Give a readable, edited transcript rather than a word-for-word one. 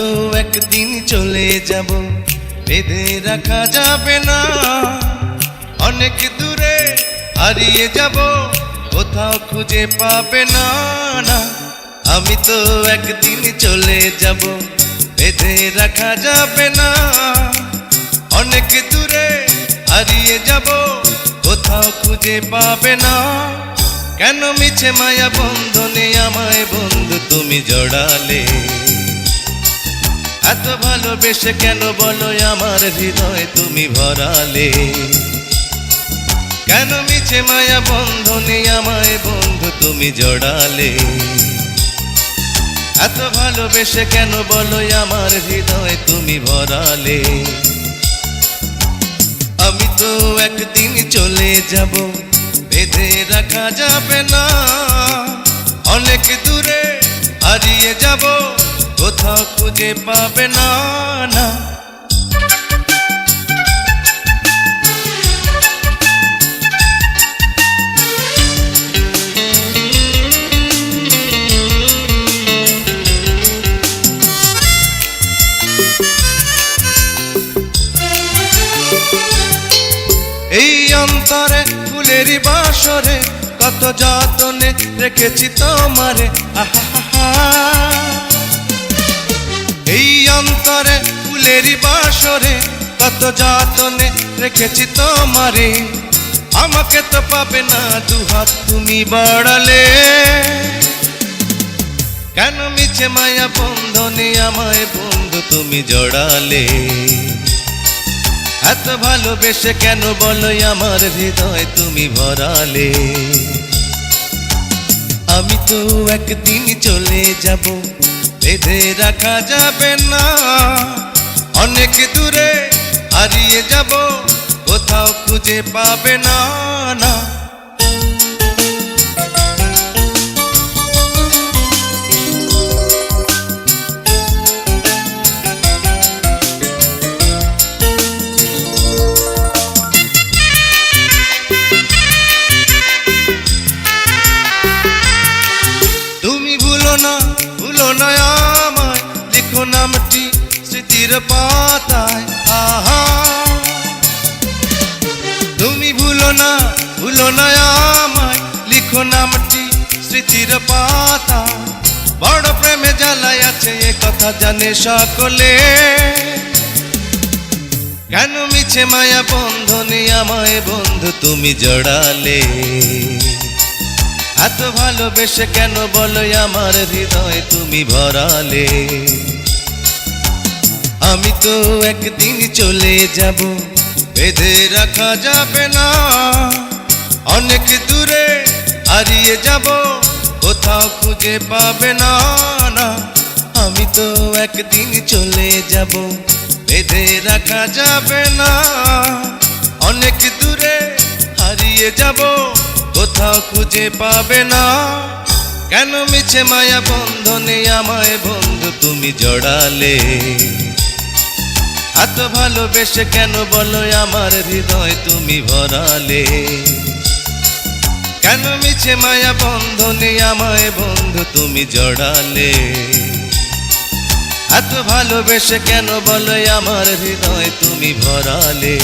তো একদিন চলে যাব, বেঁধে রাখা যাবে না। অনেক দূরে হারিয়ে যাব, কোথাও খুঁজে পাবে না। না, আমি তো একদিন চলে যাব, বেঁধে রাখা যাবে না। অনেক দূরে হারিয়ে যাব, কোথাও খুঁজে পাবে না। কেন মিছে মায়া বন্ধনে আমায় বন্ধু তুমি জড়ালে? এত ভালোবেসে কেন বলো আমার হৃদয় তুমি ভরালে? কেন মিছে মায়া বন্ধনে আমায় বন্ধু তুমি জড়ালে? এত ভালোবেসে কেন বলো আমার হৃদয় তুমি ভরালে? আমি তো একদিন চলে যাব, বেঁধে রাখা যাবে না। অনেক দূরে হারিয়ে যাব, কোথাও খুঁজে পাবে না। না, এই অন্তরে ফুলেরই বাসরে কত যতনে রেখেছি তোমারে। এই অন্তরে ফুলেরই বাসরে কত যতনে রেখেছি তোমারে। আমাকে তো পাবে না, দুহাত তুমি বাড়ালে। কেন মিছে মায়া বন্ধনে আমায় বন্ধু তুমি জড়ালে? এত ভালোবেসে কেন বলো আমার হৃদয় তুমি ভরালে? আমি তো একদিন চলে যাব, বেঁধে রাখা যাবে না। অনেক দূরে হারিয়ে যাব, কোথাও খুঁজে পাবে না। না, ভুলো না আমায়, লিখো নামটি স্মৃতির পাতায়। আহা, তুমি ভুলো না আমায়, লিখো নামটি স্মৃতির পাতায়। বড় প্রেমে জ্বালায় আছে এ কথা জানে সকলে। কেন মিছে মায়া বন্ধনে আমায় বন্ধু তুমি জড়ালে? এত ভালোবেসে কেন বলো আমার হৃদয় তুমি ভরালে? আমি তো একদিন চলে যাব, বেঁধে রাখা যাবে না। অনেক দূরে হারিয়ে যাব, কোথাও খুঁজে পাবে না। না, আমি তো একদিন চলে যাব, বেঁধে রাখা যাবে না। অনেক দূরে হারিয়ে যাব, কোথাও খুঁজে পাবে না। কেন মিছে মায়া বন্ধনে আমায় বন্ধু তুমি জড়ালে? এত ভালোবেসে কেন বলো আমার হৃদয় তুমি ভরালে? কেন মিছে মায়া বন্ধনে আমায় বন্ধু তুমি জড়ালে? এত ভালোবেসে কেন বলো আমার হৃদয় তুমি ভরালে?